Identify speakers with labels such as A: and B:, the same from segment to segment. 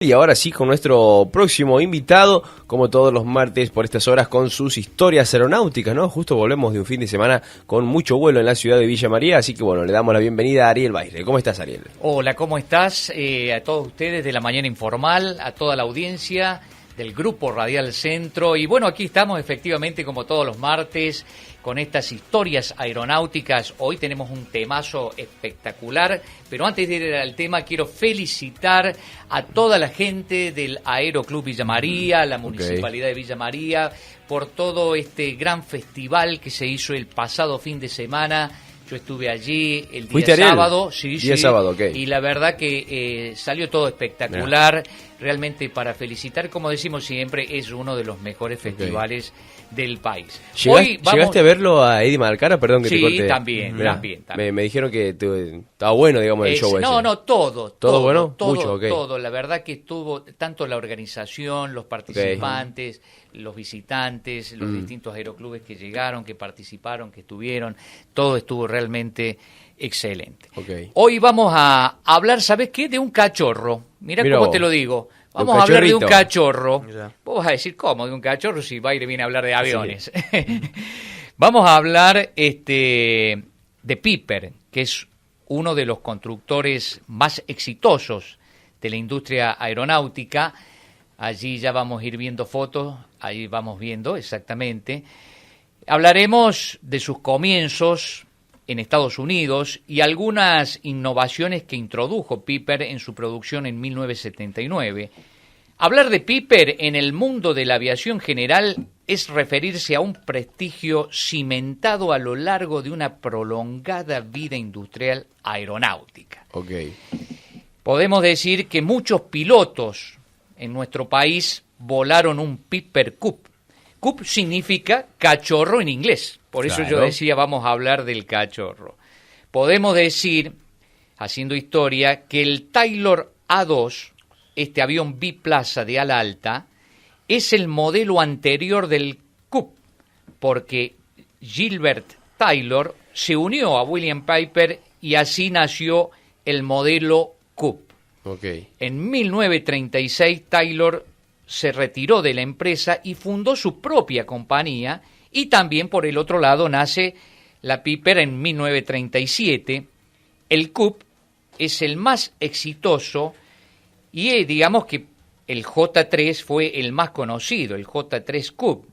A: Y ahora sí, con nuestro próximo invitado, como todos los martes por estas horas, con sus historias aeronáuticas, ¿no? Justo volvemos de un fin de semana con mucho vuelo en la ciudad de Villa María, así que bueno, le damos la bienvenida a Ariel Baile. ¿Cómo estás, Ariel?
B: Hola, ¿cómo estás? A todos ustedes de la mañana informal, a toda la audiencia del Grupo Radial Centro. Y bueno, aquí estamos efectivamente como todos los martes con estas historias aeronáuticas. Hoy tenemos un temazo espectacular, pero antes de ir al tema quiero felicitar a toda la gente del Aeroclub Villa María, la Municipalidad de Villa María, por todo este gran festival que se hizo el pasado fin de semana. Yo estuve allí el día sábado,
A: sábado,
B: y la verdad que salió todo espectacular. Realmente para felicitar, como decimos siempre, es uno de los mejores festivales del país.
A: ¿Llegaste a verlo a Eddie Malcara? Perdón que te corte.
B: Sí, también.
A: Me dijeron que estaba bueno, digamos, el show ese.
B: Todo
A: bueno,
B: todo. La verdad que estuvo tanto la organización, los participantes, los visitantes, los distintos aeroclubes que llegaron, que participaron, que estuvieron, todo estuvo realmente excelente. Hoy vamos a hablar, ¿sabes qué? De un cachorro. Mirá cómo te lo digo. Vamos a hablar de un cachorro. Vos vas a decir, ¿cómo? De un cachorro si Baile viene a hablar de aviones. Sí. Vamos a hablar de Piper, que es uno de los constructores más exitosos de la industria aeronáutica. Allí ya vamos a ir viendo fotos, ahí vamos viendo exactamente. Hablaremos de sus comienzos en Estados Unidos y algunas innovaciones que introdujo Piper en su producción en 1979. Hablar de Piper en el mundo de la aviación general es referirse a un prestigio cimentado a lo largo de una prolongada vida industrial aeronáutica. Podemos decir que muchos pilotos en nuestro país volaron un Piper Cub. Cub significa cachorro en inglés. Por eso yo decía, vamos a hablar del cachorro. Podemos decir, haciendo historia, que el Taylor A2, este avión biplaza de ala alta, es el modelo anterior del Cub, porque Gilbert Taylor se unió a William Piper y así nació el modelo Cub. En 1936 Taylor se retiró de la empresa y fundó su propia compañía, y también por el otro lado nace la Piper en 1937. El Cub es el más exitoso y digamos que el J3 fue el más conocido, el J3 Cub.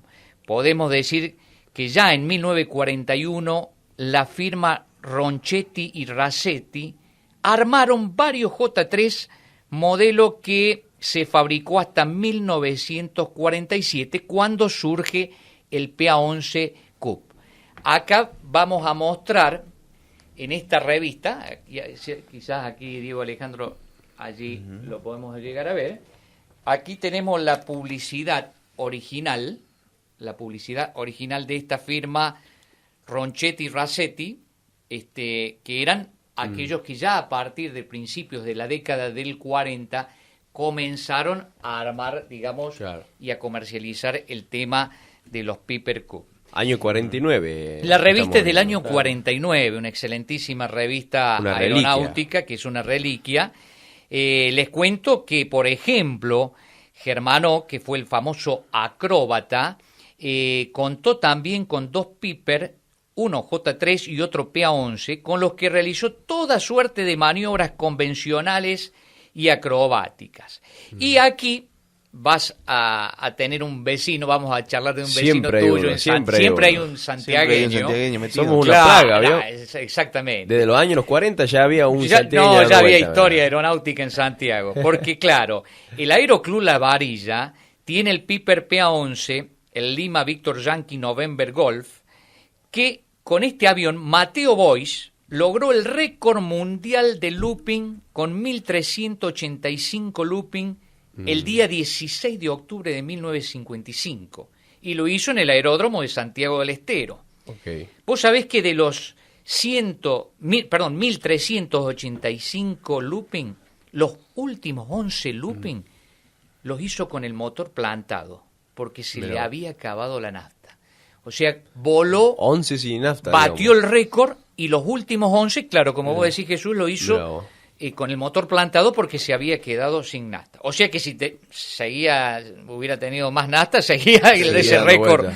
B: Podemos decir que ya en 1941 la firma Ronchetti y Rasetti armaron varios J3, modelo que se fabricó hasta 1947, cuando surge el PA-11 Cub. Acá vamos a mostrar en esta revista, quizás aquí Diego Alejandro, allí lo podemos llegar a ver. Aquí tenemos la publicidad original de esta firma Ronchetti y Rasetti, que eran aquellos que ya a partir de principios de la década del 40 comenzaron a armar, digamos, y a comercializar el tema de los Piper Cub.
A: Año 49.
B: La revista es del año 49, una excelentísima revista aeronáutica, que es una reliquia. Les cuento que, por ejemplo, Germano, que fue el famoso acróbata, contó también con dos Piper, uno J3 y otro PA-11, con los que realizó toda suerte de maniobras convencionales y acrobáticas. Y aquí vas a tener un vecino, vamos a charlar de un vecino tuyo. Siempre hay un santiagueño.
A: Somos una plaga, ¿vio?
B: Exactamente.
A: Desde los años 40 ya había un santiagueño.
B: Ya había historia aeronáutica en Santiago. Porque claro, el Aeroclub La Varilla tiene el Piper PA-11, el Lima Victor Yankee November Golf, que con este avión Mateo Boyce logró el récord mundial de looping con 1.385 looping el día 16 de octubre de 1955. Y lo hizo en el aeródromo de Santiago del Estero. Vos sabés que de los 1.385 looping, los últimos 11 looping los hizo con el motor plantado, porque se le había acabado la nafta. O sea, voló,
A: 11 sin nafta,
B: batió el récord, y los últimos 11, claro, como vos decís, Jesús, lo hizo con el motor plantado porque se había quedado sin nafta. O sea que si hubiera tenido más nafta, seguía ese récord.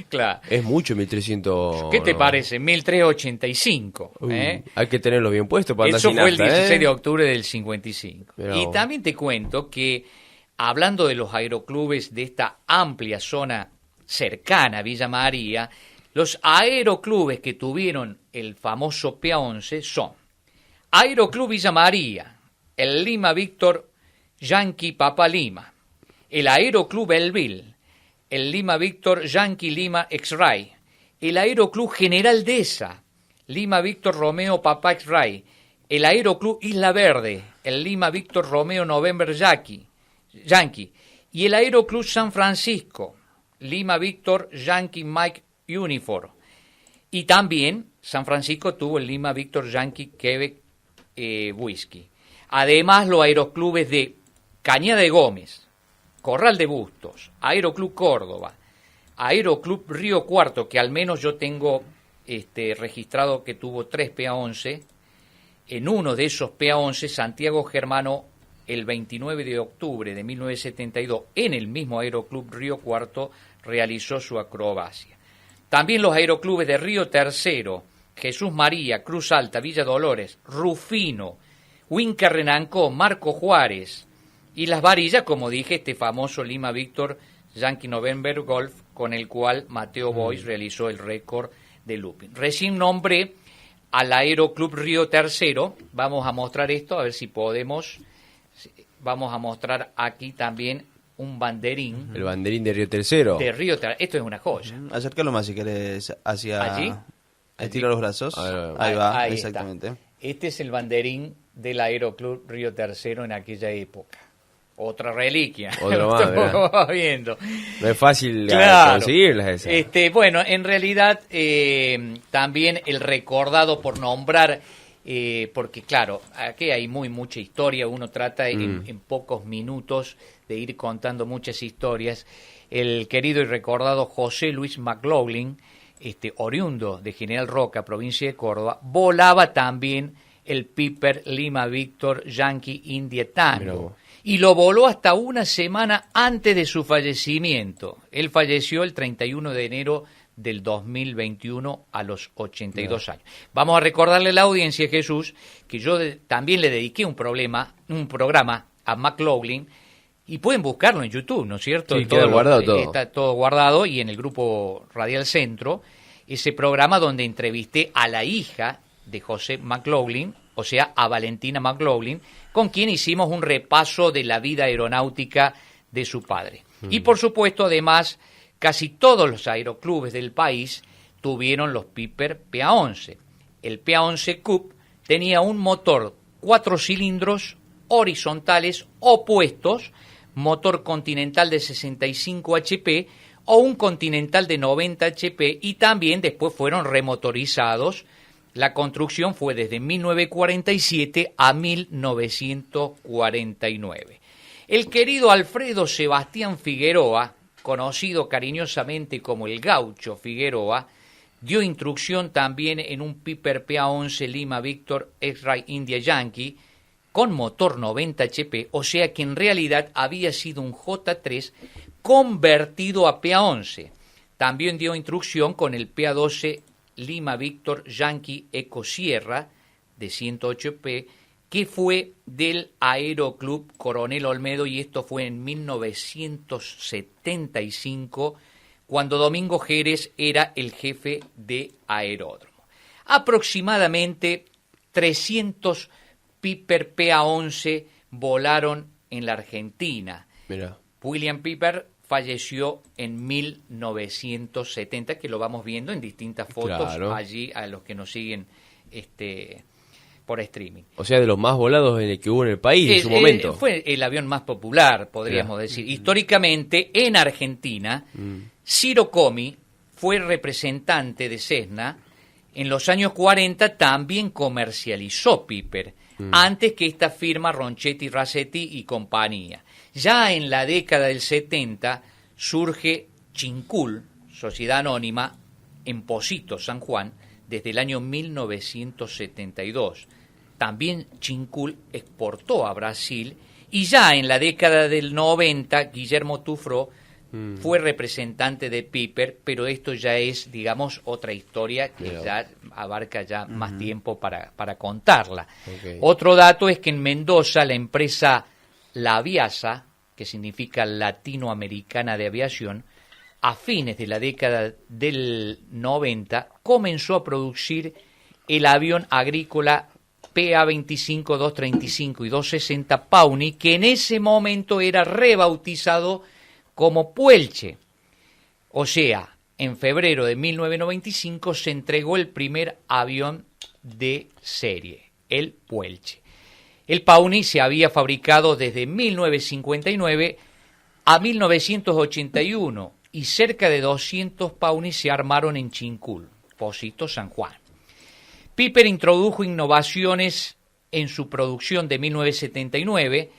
B: Claro.
A: Es mucho 1300.
B: ¿Qué te parece? 1385.
A: Hay que tenerlo bien puesto para andar
B: Eso
A: sin
B: fue
A: nafta,
B: el 16 de octubre del 55.
A: Pero...
B: Y también te cuento que, hablando de los aeroclubes de esta amplia zona cercana a Villa María, los aeroclubes que tuvieron el famoso PA11 son Aeroclub Villa María, el Lima Víctor Yankee Papa Lima, el Aeroclub Belleville, el Lima Víctor Yankee Lima X-Ray, el Aeroclub General Deza, Lima Víctor Romeo Papa X-Ray, el Aeroclub Isla Verde, el Lima Víctor Romeo November Yankee, y el Aeroclub San Francisco, Lima Víctor Yankee Mike Uniform. Y también San Francisco tuvo el Lima Víctor Yankee Quebec Whisky. Además, los aeroclubes de Cañada de Gómez, Corral de Bustos, Aeroclub Córdoba, Aeroclub Río Cuarto, que al menos yo tengo registrado que tuvo 3 PA11. En uno de esos PA11, Santiago Germano, el 29 de octubre de 1972, en el mismo Aeroclub Río Cuarto, realizó su acrobacia. También los aeroclubes de Río Tercero, Jesús María, Cruz Alta, Villa Dolores, Rufino, Huinca Renancó, Marco Juárez y Las Varillas, como dije, este famoso Lima Víctor Yankee November Golf, con el cual Mateo Bois realizó el récord de looping. Recién nombré al Aeroclub Río Tercero. Vamos a mostrar esto, a ver si podemos. Vamos a mostrar aquí también un banderín.
A: El banderín de Río Tercero.
B: De Río Tercero. Esto es una joya.
C: Acércalo más si querés hacia...
B: ¿Allí?
C: Estira los brazos.
A: Ahí
C: va,
B: ahí
C: exactamente.
B: Está. Este es el banderín del Aeroclub Río Tercero en aquella época. Otra reliquia.
A: Otro más,
B: Estamos viendo.
A: No es fácil conseguirlas esas.
B: Bueno, en realidad también el recordado por nombrar, porque claro, aquí hay mucha historia, uno trata en pocos minutos de ir contando muchas historias. El querido y recordado José Luis McLaughlin, oriundo de General Roca, provincia de Córdoba, volaba también el Piper Lima Víctor Yankee India Tango. Y lo voló hasta una semana antes de su fallecimiento. Él falleció el 31 de enero del 2021 a los 82 años. Vamos a recordarle a la audiencia, Jesús, que yo también le dediqué un programa a McLaughlin, y pueden buscarlo en YouTube, ¿no es cierto?
A: Sí, queda guardado todo.
B: Está todo guardado, y en el grupo Radial Centro, ese programa donde entrevisté a la hija de José McLaughlin, o sea, a Valentina McLaughlin, con quien hicimos un repaso de la vida aeronáutica de su padre. Y por supuesto, además, casi todos los aeroclubes del país tuvieron los Piper PA11. El PA11 Cup tenía un motor 4 cilindros horizontales opuestos, motor Continental de 65 HP o un Continental de 90 HP, y también después fueron remotorizados. La construcción fue desde 1947 a 1949. El querido Alfredo Sebastián Figueroa, conocido cariñosamente como el Gaucho Figueroa, dio instrucción también en un Piper PA11 Lima Víctor X-Ray India Yankee con motor 90 HP, o sea que en realidad había sido un J3 convertido a PA11. También dio instrucción con el PA12 Lima Víctor Yankee Eco Sierra de 108P, que fue del Aeroclub Coronel Olmedo, y esto fue en 1975, cuando Domingo Jerez era el jefe de aeródromo. Aproximadamente 300 Piper PA11 volaron en la Argentina.
A: Mirá.
B: William Piper falleció en 1970, que lo vamos viendo en distintas fotos, claro, allí a los que nos siguen por streaming.
A: O sea, de los más volados en el que hubo en el país en su momento.
B: Fue el avión más popular, podríamos decir. Históricamente, en Argentina, Ciro Comi fue representante de Cessna. En los años 40 también comercializó Piper, antes que esta firma Ronchetti, Racetti y compañía. Ya en la década del 70 surge Chincul, sociedad anónima, en Posito, San Juan, desde el año 1972. también Chincul exportó a Brasil, y ya en la década del 90 Guillermo Tufró fue representante de Piper, pero esto ya es, digamos, otra historia que ya abarca ya más tiempo para contarla.
A: Okay.
B: Otro dato es que en Mendoza la empresa La Aviasa, que significa Latinoamericana de Aviación, a fines de la década del 90 comenzó a producir el avión agrícola PA-25, 235 y 260 Pawnee, que en ese momento era rebautizado como Puelche. O sea, en febrero de 1995 se entregó el primer avión de serie, el Puelche. El Pawnee se había fabricado desde 1959 a 1981 y cerca de 200 Pawnee se armaron en Chincul, Pocito, San Juan. Piper introdujo innovaciones en su producción de 1979.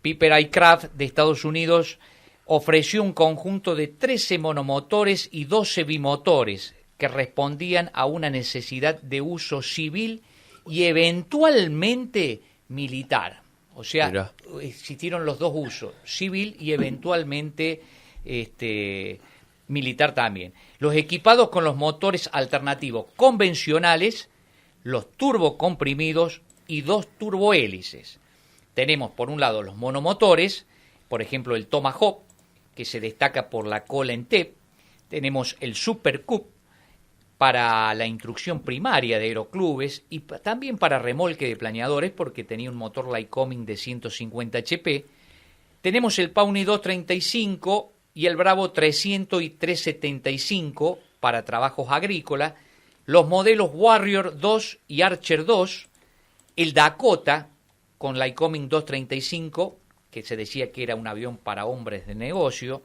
B: Piper Aircraft de Estados Unidos ofreció un conjunto de 13 monomotores y 12 bimotores que respondían a una necesidad de uso civil y eventualmente militar. O sea,
A: Mirá.
B: existieron los dos usos, civil y eventualmente militar también. Los equipados con los motores alternativos convencionales, los turbocomprimidos y 2 turbohélices. Tenemos por un lado los monomotores, por ejemplo el Tomahawk, que se destaca por la cola en T. Tenemos el Super Cub para la instrucción primaria de aeroclubes y también para remolque de planeadores porque tenía un motor Lycoming de 150 HP. Tenemos el Pawnee 235 y el Bravo 300 y 375 para trabajos agrícolas, los modelos Warrior 2 y Archer 2, el Dakota con Lycoming 235, que se decía que era un avión para hombres de negocio,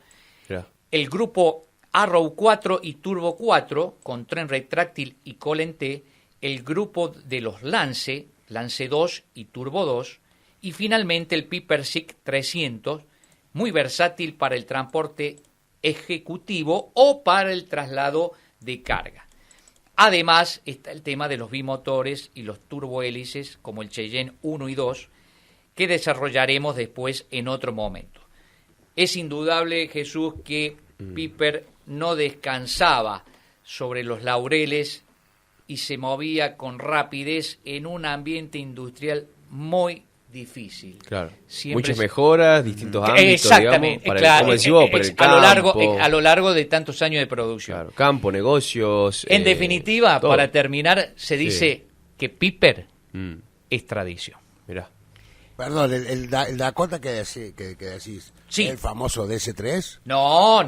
B: el grupo Arrow 4 y Turbo 4 con tren retráctil y cola en T, el grupo de los Lance 2 y Turbo 2, y finalmente el Piper SIG 300, muy versátil para el transporte ejecutivo o para el traslado de carga. Además está el tema de los bimotores y los turbohélices como el Cheyenne 1 y 2, que desarrollaremos después en otro momento. Es indudable, Jesús, que Piper no descansaba sobre los laureles y se movía con rapidez en un ambiente industrial muy difícil.
A: Claro.
B: Siempre
A: muchas mejoras, distintos ámbitos,
B: exactamente,
A: digamos, para
B: claro,
A: como decís vos, para el campo.
B: a lo largo de tantos años de producción.
A: Claro, campo, negocios.
B: En definitiva,
A: todo.
B: para terminar, se dice que Piper es tradición.
A: Mirá.
D: Perdón, el Dakota que decís,
B: Sí.
D: ¿el famoso DC-3?
B: No.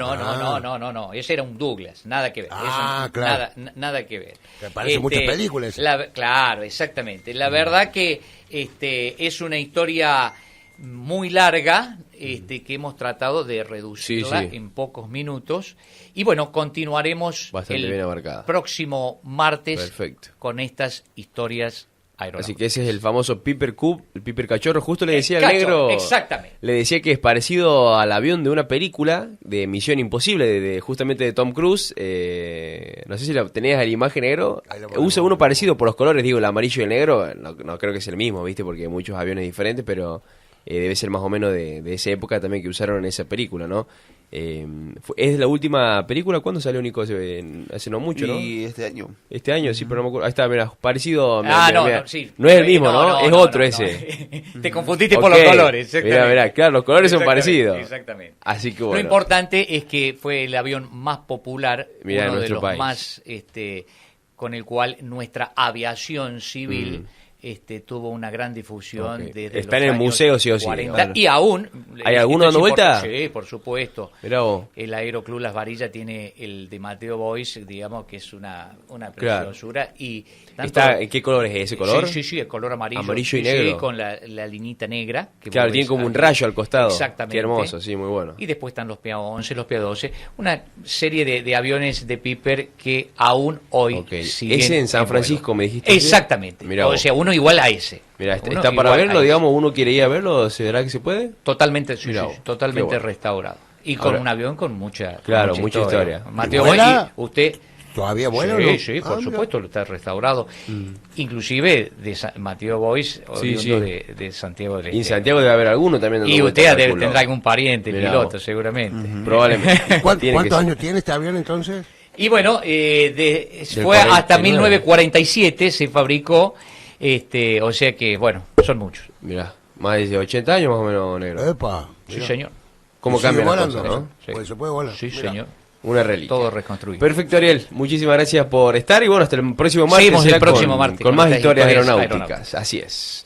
B: Ese era un Douglas, nada que ver.
D: Claro.
B: Nada que ver.
D: Que parece muchas películas.
B: Claro, exactamente. La verdad que es una historia muy larga que hemos tratado de reducirla en pocos minutos. Y bueno, continuaremos
A: Bastante bien abarcada.
B: Próximo martes
A: Perfecto.
B: con estas historias aeronáuticas.
A: Así que ese es el famoso Piper Cub, el Piper Cachorro. Justo le decía al
B: Cachorro,
A: negro.
B: exactamente.
A: Le decía que es parecido al avión de una película de Misión Imposible, justamente de Tom Cruise. No sé si la tenías la imagen, negro. Usa uno parecido por los colores, digo, el amarillo y el negro. No creo que es el mismo, ¿viste? Porque hay muchos aviones diferentes, pero debe ser más o menos de esa época también que usaron en esa película, ¿no? Es la última película. ¿Cuándo salió, Nico? Hace no mucho, ¿no?
C: Y este año.
A: Este año, sí, pero no me acuerdo. Ahí está, mira, parecido.
B: Sí.
A: No es el mismo, ¿no? Es otro ese.
B: Te confundiste por los colores.
A: Mirá, claro, los colores son parecidos.
B: Exactamente.
A: Así que bueno.
B: Lo importante es que fue el avión más popular,
A: Mirá,
B: uno de los
A: país.
B: más con el cual nuestra aviación civil tuvo una gran difusión desde
A: Está
B: los
A: en el
B: años
A: museo, sí o sí.
B: 40,
A: Bueno.
B: y aún.
A: ¿Hay alguno dando vuelta?
B: Sí, por supuesto.
A: Mirá vos.
B: El Aeroclub Las Varillas tiene el de Mateo Bois, digamos que es una
A: Claro.
B: preciosura. Y tanto,
A: ¿En qué color es ese color?
B: Sí, el color amarillo.
A: Amarillo y
B: Sí,
A: negro.
B: con la linita negra. Que
A: Claro,
B: vos
A: tiene
B: ves
A: como un
B: aquí.
A: rayo al costado.
B: Exactamente.
A: Qué hermoso, sí, muy bueno.
B: Y después están los PA-11, los PA-12, una serie de aviones de Piper que aún hoy siguen.
A: Ese en San
B: vuelo.
A: Francisco, me dijiste.
B: Exactamente.
A: Mirá
B: O
A: vos.
B: sea, uno igual a ese.
A: Mirá,
B: Uno
A: está para
B: igual
A: verlo,
B: a
A: digamos, uno quiere ir a verlo, ¿se verá que se puede?
B: Totalmente,
A: Mirá vos, qué
B: totalmente
A: bueno.
B: restaurado. Y con
A: Ahora-
B: un avión con mucha
A: Claro, mucha historia.
B: Mateo,
D: ¿Vuela?
B: y usted
D: ¿Todavía vuela o
B: Sí,
D: no?
B: sí, por
D: mira.
B: supuesto, está restaurado. Inclusive de Mateo Bois,
A: Sí, sí.
B: de Santiago del
A: Y en
B: Este.
A: Santiago debe haber alguno también. dando
B: Y
A: vueltas,
B: usted
A: calculo.
B: tendrá algún pariente
A: Mirá
B: piloto,
A: vos.
B: seguramente.
A: Probablemente. Tiene que
D: ¿Cuántos
A: ser.
D: años tiene este avión entonces?
B: Y bueno, fue
A: 49.
B: hasta 1947 se fabricó, o sea que, bueno, son muchos.
A: Mirá, más de 80 años más o menos, negro.
D: Epa.
B: Sí,
D: mira.
B: señor.
A: ¿Cómo
D: ¿Y sigue
A: cambian las
D: volando?
A: cosas, no?
B: Sí.
D: Pues se puede volar.
B: Sí,
D: Mira.
B: señor.
A: Una reliquia.
B: Todo reconstruido.
A: Perfecto, Ariel. Muchísimas gracias por estar y bueno, hasta el próximo martes.
B: Seguimos el
A: será
B: próximo
A: con,
B: martes
A: con
B: con
A: más
B: estas
A: historias
B: historias
A: aeronáuticas.
B: aeronáuticas.
A: Así es.